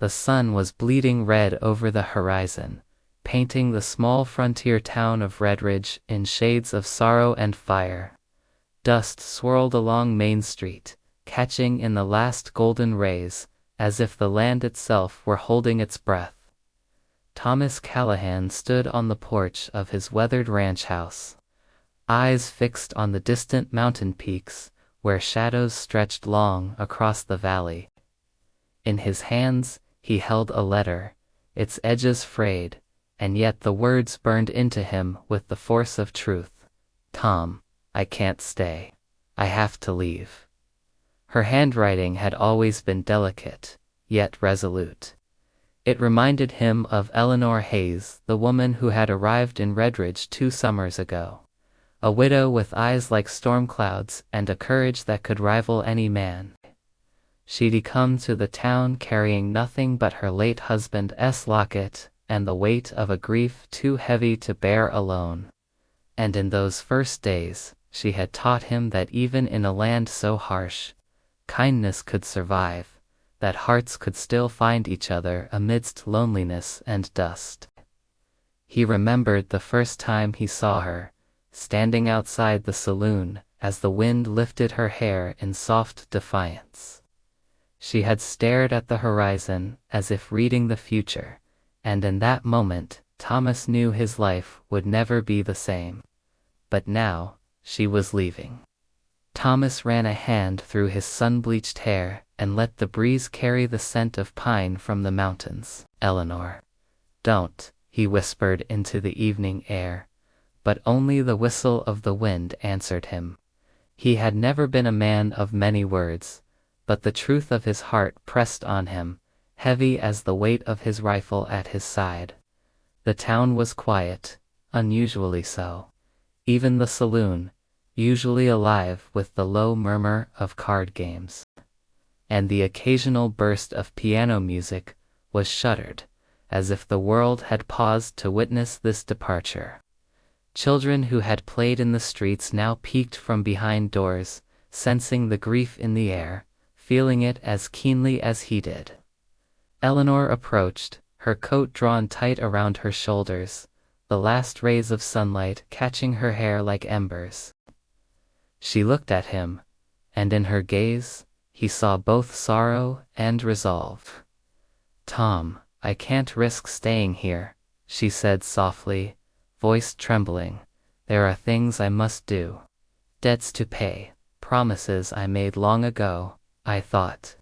The sun was bleeding red over the horizon, painting the small frontier town of Redridge in shades of sorrow and fire. Dust swirled along Main Street, catching in the last golden rays, as if the land itself were holding its breath. Thomas Callahan stood on the porch of his weathered ranch house, eyes fixed on the distant mountain peaks where shadows stretched long across the valley. In his hands he held a letter, its edges frayed, and yet the words burned into him with the force of truth. "Tom, I can't stay. I have to leave." Her handwriting had always been delicate, yet resolute. It reminded him of Eleanor Hayes, the woman who had arrived in Redridge 2 summers ago. A widow with eyes like storm clouds and a courage that could rival any man. She'd come to the town carrying nothing but her late husband's locket and the weight of a grief too heavy to bear alone. And in those first days, she had taught him that even in a land so harsh, kindness could survive, that hearts could still find each other amidst loneliness and dust. He remembered the first time he saw her, standing outside the saloon as the wind lifted her hair in soft defiance. She had stared at the horizon as if reading the future, and in that moment, Thomas knew his life would never be the same. But now, she was leaving. Thomas ran a hand through his sun-bleached hair and let the breeze carry the scent of pine from the mountains. "Eleanor, don't," he whispered into the evening air, but only the whistle of the wind answered him. He had never been a man of many words, but the truth of his heart pressed on him, heavy as the weight of his rifle at his side. The town was quiet, unusually so. Even the saloon, usually alive with the low murmur of card games, and the occasional burst of piano music, was shuttered, as if the world had paused to witness this departure. Children who had played in the streets now peeked from behind doors, sensing the grief in the air, feeling it as keenly as he did. Eleanor approached, her coat drawn tight around her shoulders, the last rays of sunlight catching her hair like embers. She looked at him, and in her gaze, he saw both sorrow and resolve. "Tom, I can't risk staying here," she said softly, voice trembling. "There are things I must do. Debts to pay, promises I made long ago. I thought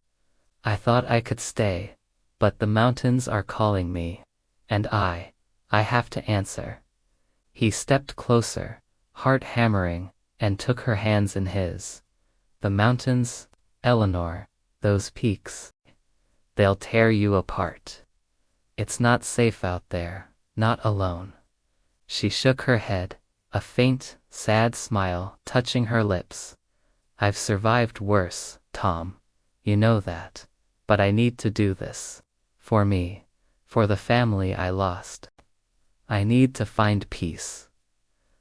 I could stay, but the mountains are calling me, and I have to answer." He stepped closer, heart hammering, and took her hands in his. "The mountains, Eleanor, those peaks, they'll tear you apart. It's not safe out there, not alone." She shook her head, a faint, sad smile touching her lips. "I've survived worse, Tom. You know that. But I need to do this. For me. For the family I lost. I need to find peace."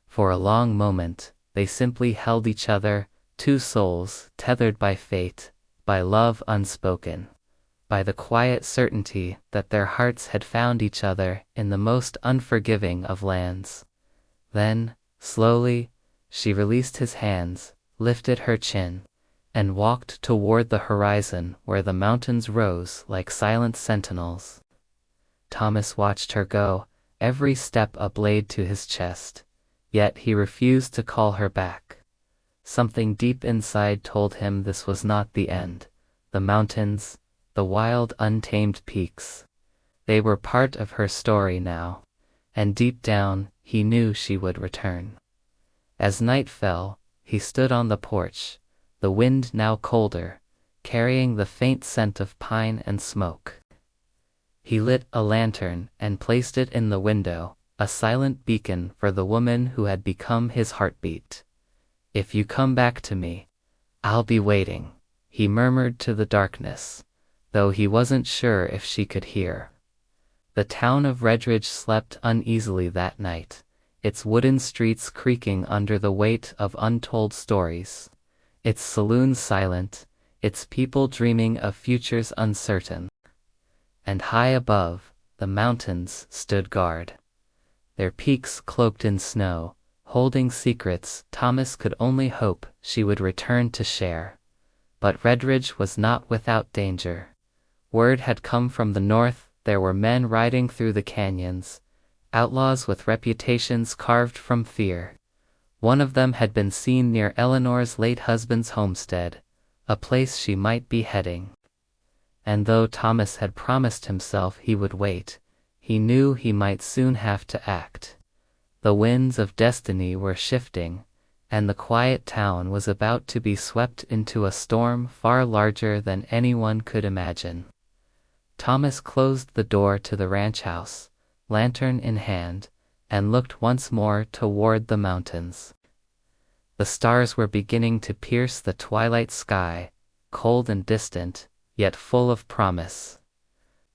For a long moment, they simply held each other, two souls tethered by fate, by love unspoken, by the quiet certainty that their hearts had found each other in the most unforgiving of lands. Then, slowly, she released his hands, lifted her chin, and walked toward the horizon where the mountains rose like silent sentinels. Thomas watched her go, every step a blade to his chest, yet he refused to call her back. Something deep inside told him this was not the end. The mountains, the wild untamed peaks, they were part of her story now, and deep down he knew she would return. As night fell, he stood on the porch, the wind now colder, carrying the faint scent of pine and smoke. He lit a lantern and placed it in the window, a silent beacon for the woman who had become his heartbeat. "If you come back to me, I'll be waiting," he murmured to the darkness, though he wasn't sure if she could hear. The town of Redridge slept uneasily that night, its wooden streets creaking under the weight of untold stories, its saloons silent, its people dreaming of futures uncertain. and high above, the mountains stood guard. Their peaks cloaked in snow, holding secrets Thomas could only hope she would return to share. But Redridge was not without danger. Word had come from the north there were men riding through the canyons, outlaws with reputations carved from fear. One of them had been seen near Eleanor's late husband's homestead, a place she might be heading. And though Thomas had promised himself he would wait, he knew he might soon have to act. The winds of destiny were shifting, and the quiet town was about to be swept into a storm far larger than anyone could imagine. Thomas closed the door to the ranch house, lantern in hand, and looked once more toward the mountains. The stars were beginning to pierce the twilight sky, cold and distant, yet full of promise.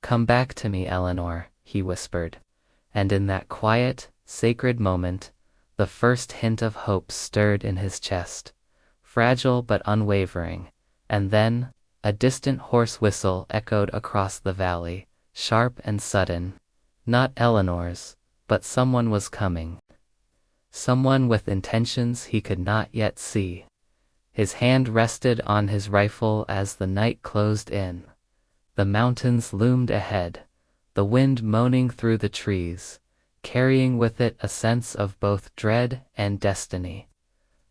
"Come back to me, Eleanor," he whispered, and in that quiet, sacred moment, the first hint of hope stirred in his chest, fragile but unwavering, and then a distant hoarse whistle echoed across the valley, sharp and sudden. Not Eleanor's, but someone was coming. Someone with intentions he could not yet see. His hand rested on his rifle as the night closed in. The mountains loomed ahead, the wind moaning through the trees, carrying with it a sense of both dread and destiny.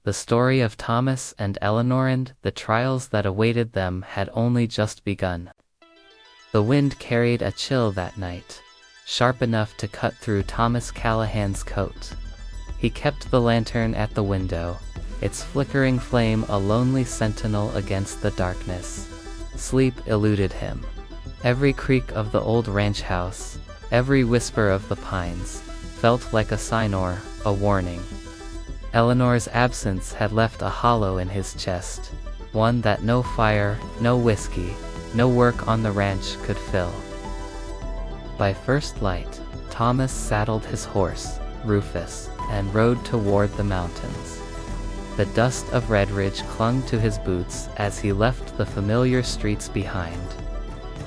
The story of Thomas and Eleanor and the trials that awaited them had only just begun. The wind carried a chill that night, sharp enough to cut through Thomas Callahan's coat. He kept the lantern at the window, its flickering flame a lonely sentinel against the darkness. Sleep eluded him. Every creak of the old ranch house, every whisper of the pines, felt like a sign or a warning. Eleanor's absence had left a hollow in his chest, one that no fire, no whiskey, no work on the ranch could fill. By first light, Thomas saddled his horse, Rufus, and rode toward the mountains. The dust of Redridge clung to his boots as he left the familiar streets behind.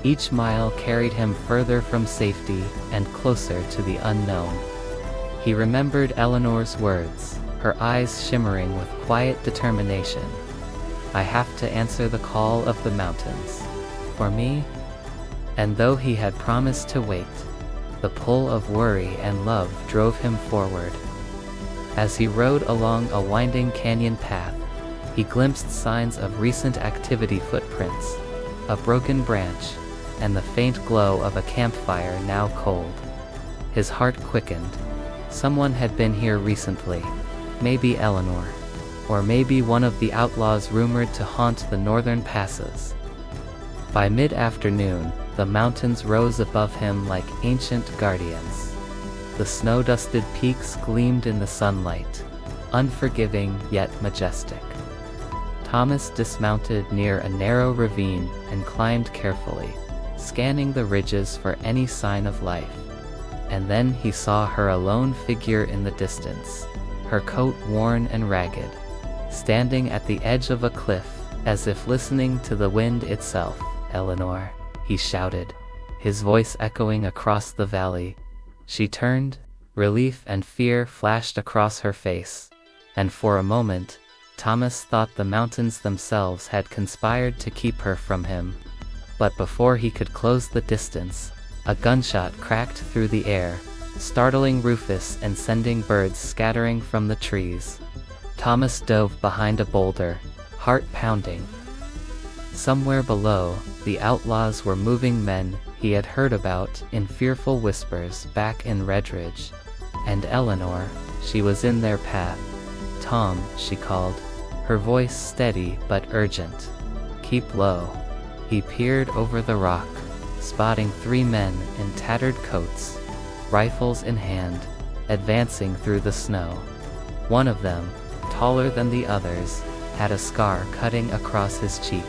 Each mile carried him further from safety and closer to the unknown. He remembered Eleanor's words, her eyes shimmering with quiet determination. "I have to answer the call of the mountains. For me?" And though he had promised to wait, the pull of worry and love drove him forward. As he rode along a winding canyon path, he glimpsed signs of recent activity: footprints, a broken branch, and the faint glow of a campfire now cold. His heart quickened. Someone had been here recently. Maybe Eleanor. Or maybe one of the outlaws rumored to haunt the northern passes. By mid-afternoon, the mountains rose above him like ancient guardians. The snow-dusted peaks gleamed in the sunlight, unforgiving yet majestic. Thomas dismounted near a narrow ravine and climbed carefully, scanning the ridges for any sign of life. And then he saw her lone figure in the distance, her coat worn and ragged, standing at the edge of a cliff, as if listening to the wind itself. "Eleanor," he shouted, his voice echoing across the valley. She turned, relief and fear flashed across her face, and for a moment, Thomas thought the mountains themselves had conspired to keep her from him. But before he could close the distance, a gunshot cracked through the air, startling Rufus and sending birds scattering from the trees. Thomas dove behind a boulder, heart pounding. Somewhere below, the outlaws were moving men he had heard about in fearful whispers back in Redridge. And Eleanor, she was in their path. "Tom," she called, her voice steady but urgent. "Keep low." He peered over the rock, spotting 3 men in tattered coats, rifles in hand, advancing through the snow. One of them, taller than the others, had a scar cutting across his cheek.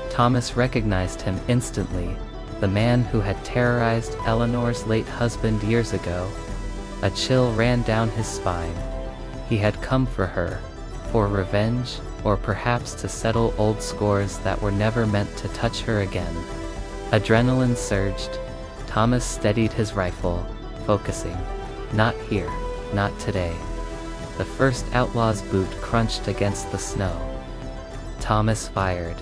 Thomas recognized him instantly, the man who had terrorized Eleanor's late husband years ago. A chill ran down his spine. He had come for her, for revenge, or perhaps to settle old scores that were never meant to touch her again. Adrenaline surged. Thomas steadied his rifle, focusing. Not here, not today. The first outlaw's boot crunched against the snow. Thomas fired,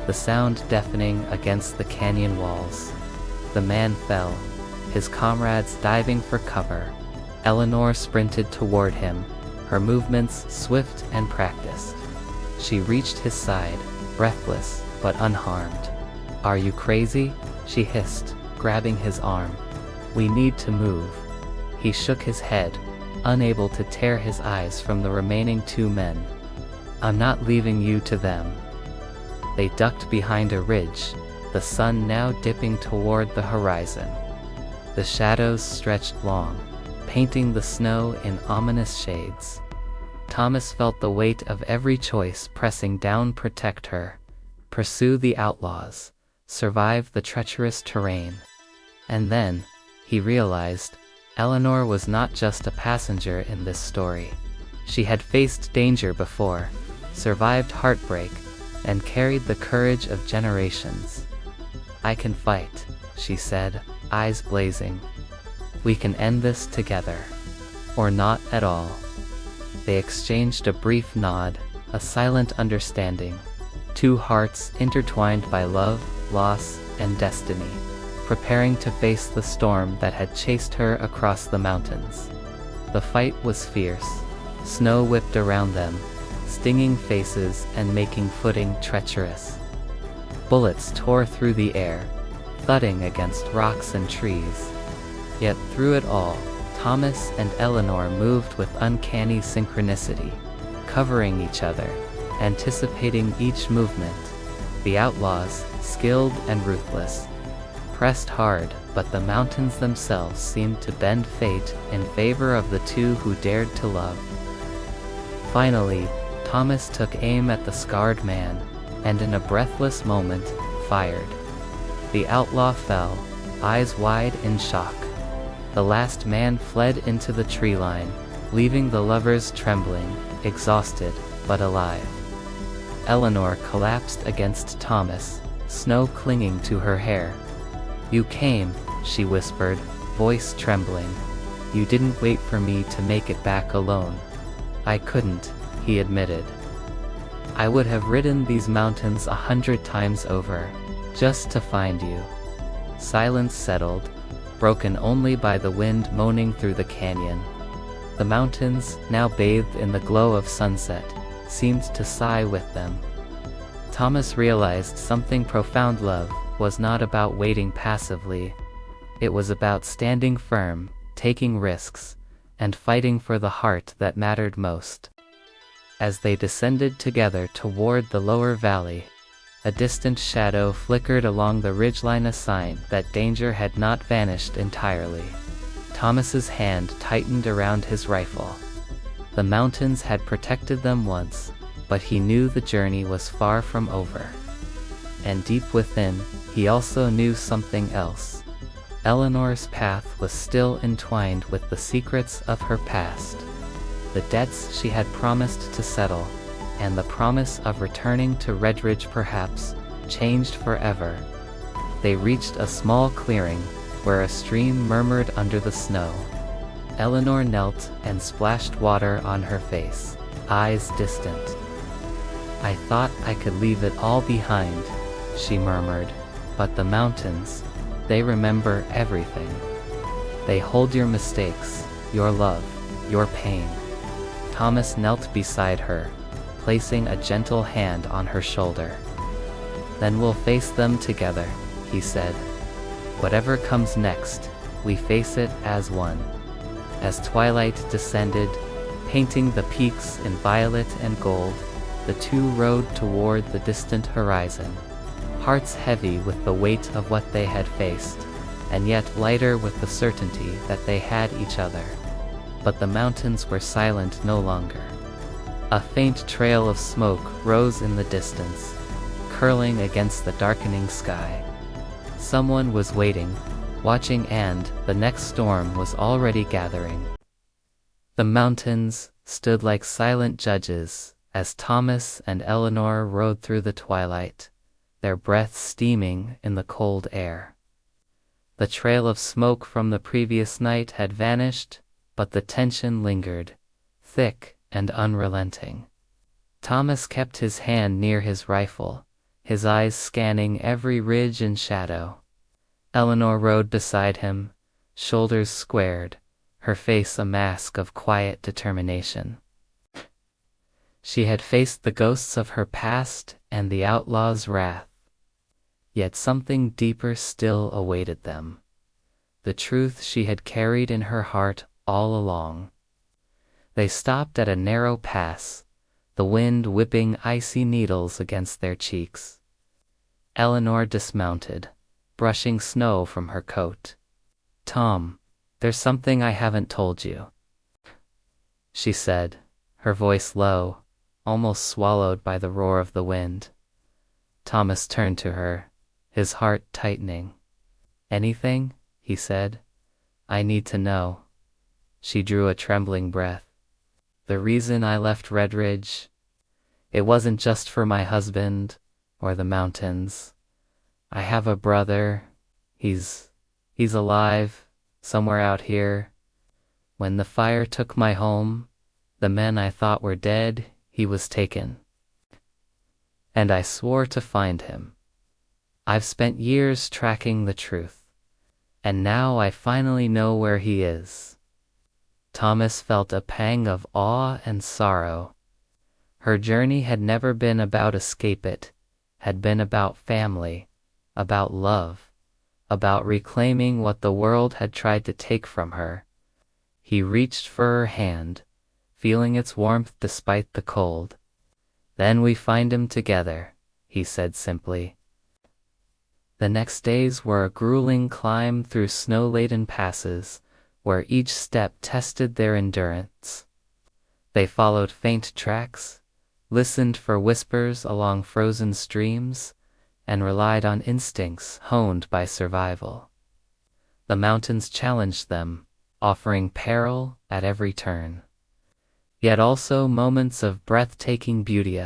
the sound deafening against the canyon walls. The man fell, his comrades diving for cover. Eleanor sprinted toward him, her movements swift and practiced. She reached his side, breathless but unharmed. "Are you crazy?" she hissed, grabbing his arm. "We need to move." He shook his head, unable to tear his eyes from the remaining two men. "I'm not leaving you to them." They ducked behind a ridge, the sun now dipping toward the horizon. The shadows stretched long, painting the snow in ominous shades. Thomas felt the weight of every choice pressing down. Protect her, pursue the outlaws, survive the treacherous terrain. And then, he realized, Eleanor was not just a passenger in this story. She had faced danger before, survived heartbreak, and carried the courage of generations. "I can fight," she said, eyes blazing. "We can end this together. Or not at all." They exchanged a brief nod, a silent understanding. Two hearts intertwined by love, loss, and destiny, preparing to face the storm that had chased her across the mountains. The fight was fierce. Snow whipped around them, stinging faces and making footing treacherous. Bullets tore through the air, thudding against rocks and trees. Yet through it all, Thomas and Eleanor moved with uncanny synchronicity, covering each other, anticipating each movement. The outlaws, skilled and ruthless, pressed hard, but the mountains themselves seemed to bend fate in favor of the two who dared to love. Finally, Thomas took aim at the scarred man, and in a breathless moment, fired. The outlaw fell, eyes wide in shock. The last man fled into the tree line, leaving the lovers trembling, exhausted, but alive. Eleanor collapsed against Thomas, snow clinging to her hair. "You came," she whispered, voice trembling. "You didn't wait for me to make it back alone." "I couldn't," he admitted. "I would have ridden these mountains 100 times over, just to find you." Silence settled, broken only by the wind moaning through the canyon. The mountains, now bathed in the glow of sunset, seemed to sigh with them. Thomas realized something profound. Love was not about waiting passively. It was about standing firm, taking risks, and fighting for the heart that mattered most. As they descended together toward the lower valley, a distant shadow flickered along the ridgeline, a sign that danger had not vanished entirely. Thomas's hand tightened around his rifle. The mountains had protected them once, but he knew the journey was far from over. And deep within, he also knew something else. Eleanor's path was still entwined with the secrets of her past, the debts she had promised to settle, and the promise of returning to Redridge, perhaps changed forever. They reached a small clearing, where a stream murmured under the snow. Eleanor knelt and splashed water on her face, eyes distant. "I thought I could leave it all behind," she murmured, "but the mountains, they remember everything. They hold your mistakes, your love, your pain." Thomas knelt beside her, placing a gentle hand on her shoulder. "Then we'll face them together," he said. "Whatever comes next, we face it as one." As twilight descended, painting the peaks in violet and gold, the two rode toward the distant horizon, hearts heavy with the weight of what they had faced, and yet lighter with the certainty that they had each other. But the mountains were silent no longer. A faint trail of smoke rose in the distance, curling against the darkening sky. Someone was waiting, watching, and the next storm was already gathering. The mountains stood like silent judges as Thomas and Eleanor rode through the twilight. their breaths steaming in the cold air. The trail of smoke from the previous night had vanished, but the tension lingered, thick and unrelenting. Thomas kept his hand near his rifle, his eyes scanning every ridge and shadow. Eleanor rode beside him, shoulders squared, her face a mask of quiet determination. She had faced the ghosts of her past and the outlaw's wrath. Yet something deeper still awaited them. The truth she had carried in her heart all along. They stopped at a narrow pass, the wind whipping icy needles against their cheeks. Eleanor dismounted, brushing snow from her coat. "Tom, there's something I haven't told you," she said, her voice low, almost swallowed by the roar of the wind. Thomas turned to her, his heart tightening. "Anything?" he said. "I need to know." She drew a trembling breath. "The reason I left Redridge, it wasn't just for my husband or the mountains. I have a brother. He's alive, somewhere out here. When the fire took my home, the men I thought were dead, he was taken. And I swore to find him. I've spent years tracking the truth, and now I finally know where he is." Thomas felt a pang of awe and sorrow. Her journey had never been about escape, it had been about family, about love, about reclaiming what the world had tried to take from her. He reached for her hand, feeling its warmth despite the cold. "Then we find him together," he said simply. The next days were a grueling climb through snow-laden passes, where each step tested their endurance. They followed faint tracks, listened for whispers along frozen streams, and relied on instincts honed by survival. The mountains challenged them, offering peril at every turn. Yet also moments of breathtaking beauty,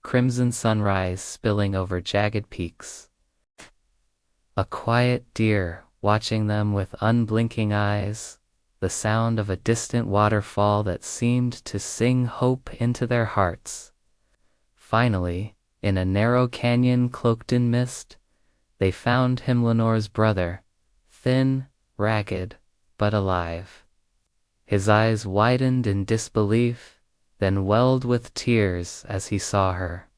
crimson sunrise spilling over jagged peaks. A quiet deer watching them with unblinking eyes, the sound of a distant waterfall that seemed to sing hope into their hearts. Finally, in a narrow canyon cloaked in mist, they found Eleanor's brother, thin, ragged, but alive. His eyes widened in disbelief, then welled with tears as he saw her.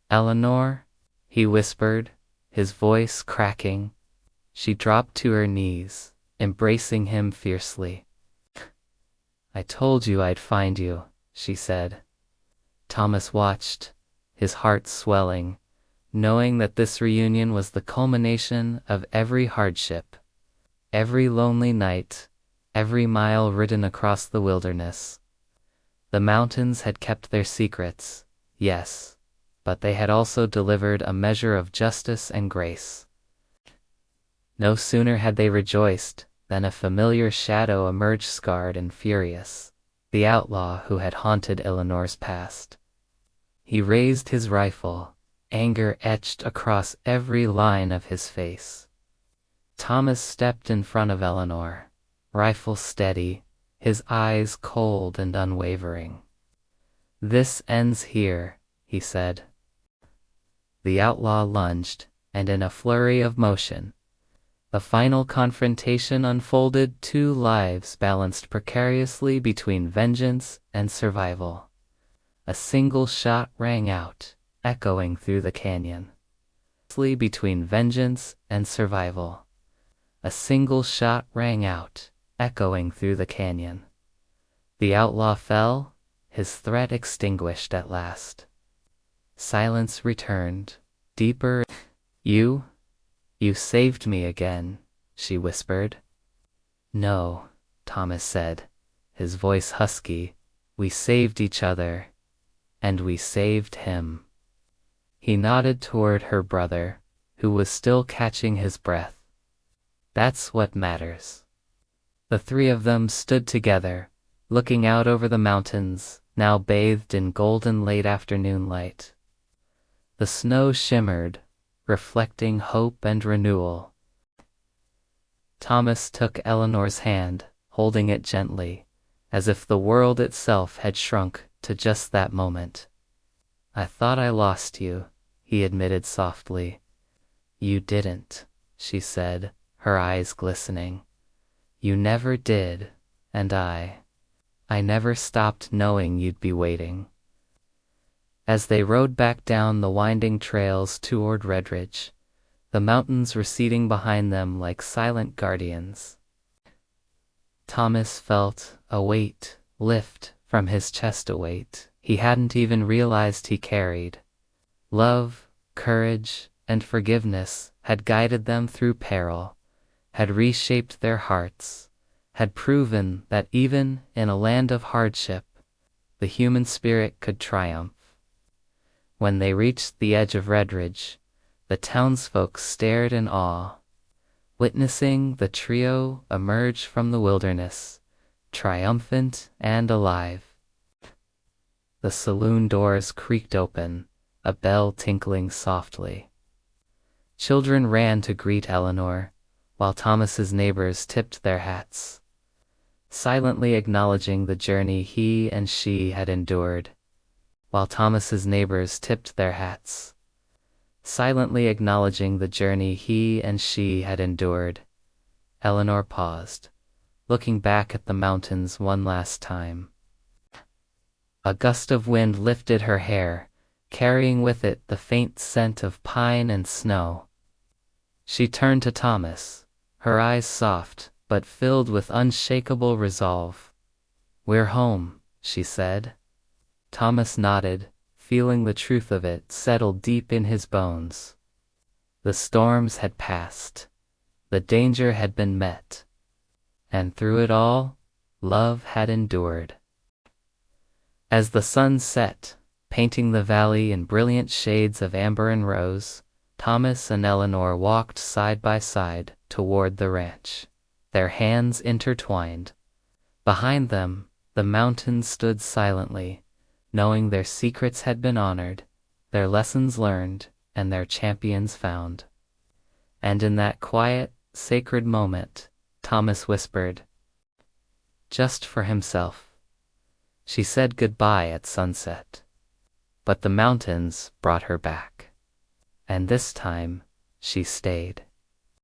"Eleanor," he whispered, his voice cracking. She dropped to her knees, embracing him fiercely. "I told you I'd find you," she said. Thomas watched, his heart swelling, knowing that this reunion was the culmination of every hardship, every lonely night, every mile ridden across the wilderness. The mountains had kept their secrets, yes, but they had also delivered a measure of justice and grace. No sooner had they rejoiced than a familiar shadow emerged, scarred and furious, the outlaw who had haunted Eleanor's past. He raised his rifle, anger etched across every line of his face. Thomas stepped in front of Eleanor, rifle steady, his eyes cold and unwavering. "This ends here," he said. The outlaw lunged, and in a flurry of motion, the final confrontation unfolded. Two lives balanced precariously between vengeance and survival. A single shot rang out, echoing through the canyon. Between vengeance and survival. A single shot rang out, echoing through the canyon. The outlaw fell, his threat extinguished at last. Silence returned, deeper. You saved me again," she whispered. "No," Thomas said, his voice husky. "We saved each other, and we saved him." He nodded toward her brother, who was still catching his breath. "That's what matters." The three of them stood together, looking out over the mountains, now bathed in golden late afternoon light. The snow shimmered, reflecting hope and renewal. Thomas took Eleanor's hand, holding it gently, as if the world itself had shrunk to just that moment. "I thought I lost you," he admitted softly. "You didn't," she said, her eyes glistening. "You never did, and I never stopped knowing you'd be waiting." As they rode back down the winding trails toward Redridge, the mountains receding behind them like silent guardians, Thomas felt a weight lift from his chest, a weight he hadn't even realized he carried. Love, courage, and forgiveness had guided them through peril, had reshaped their hearts, had proven that even in a land of hardship, the human spirit could triumph. When they reached the edge of Redridge, the townsfolk stared in awe, witnessing the trio emerge from the wilderness, triumphant and alive. The saloon doors creaked open, a bell tinkling softly. Children ran to greet Eleanor, while Thomas's neighbors tipped their hats, silently acknowledging the journey he and she had endured. While Thomas's neighbors tipped their hats, silently acknowledging the journey he and she had endured, Eleanor paused, looking back at the mountains one last time. A gust of wind lifted her hair, carrying with it the faint scent of pine and snow. She turned to Thomas, her eyes soft but filled with unshakable resolve. "We're home," she said. Thomas nodded, feeling the truth of it settle deep in his bones. The storms had passed. The danger had been met. And through it all, love had endured. As the sun set, painting the valley in brilliant shades of amber and rose, Thomas and Eleanor walked side by side toward the ranch, their hands intertwined. Behind them, the mountains stood silently, knowing their secrets had been honored, their lessons learned, and their champions found. And in that quiet, sacred moment, Thomas whispered, just for himself. She said goodbye at sunset, but the mountains brought her back. And this time, she stayed.